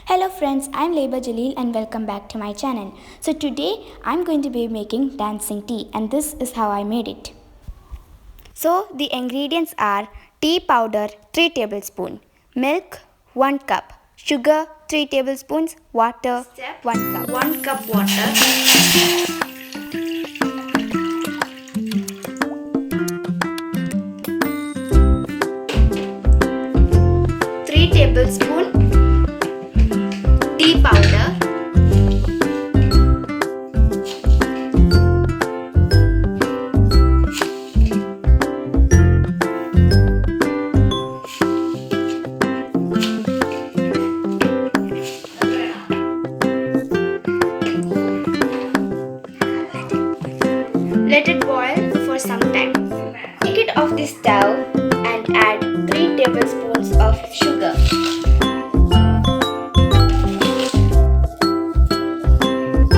Hello friends, I'm Laiba Jaleel and welcome back to my channel. So today I'm going to be making dancing tea and this is how I made it. So the ingredients are tea powder 3 tablespoons, milk 1 cup, sugar 3 tablespoons, water 1 cup. 1 cup water. 3 tablespoons tea powder. Let it boil for some time. Take it off the stove and add 3 tablespoons of sugar.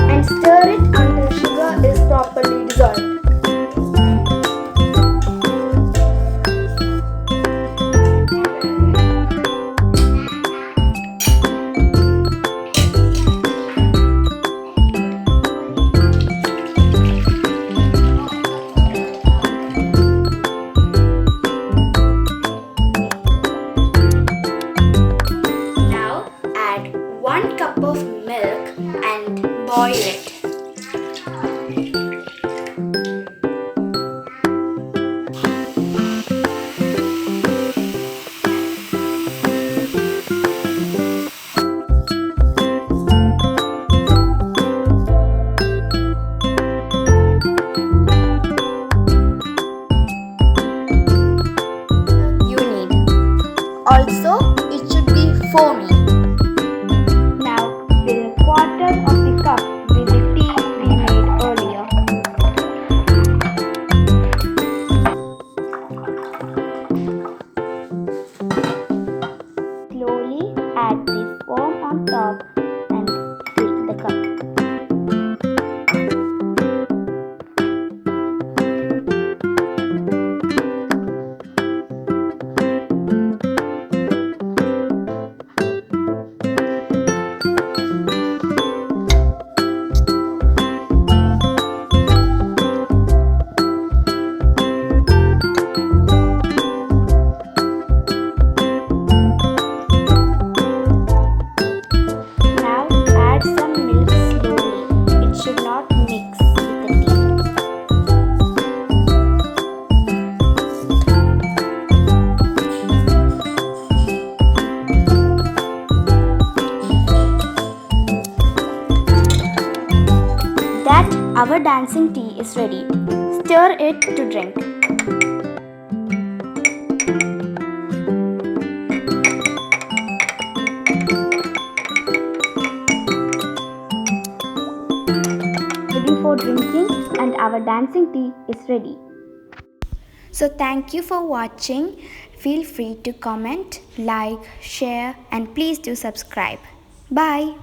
And stir it until sugar is properly dissolved. Now add 1 cup of milk and boil it. Also, it should be foamy. Now, fill quarter of the cup with the tea we made earlier. Slowly add the foam on top and fill the cup. Our dancing tea is ready. Stir it to drink. Ready for drinking and our dancing tea is ready. So thank you for watching. Feel free to comment, like, share and please do subscribe. Bye.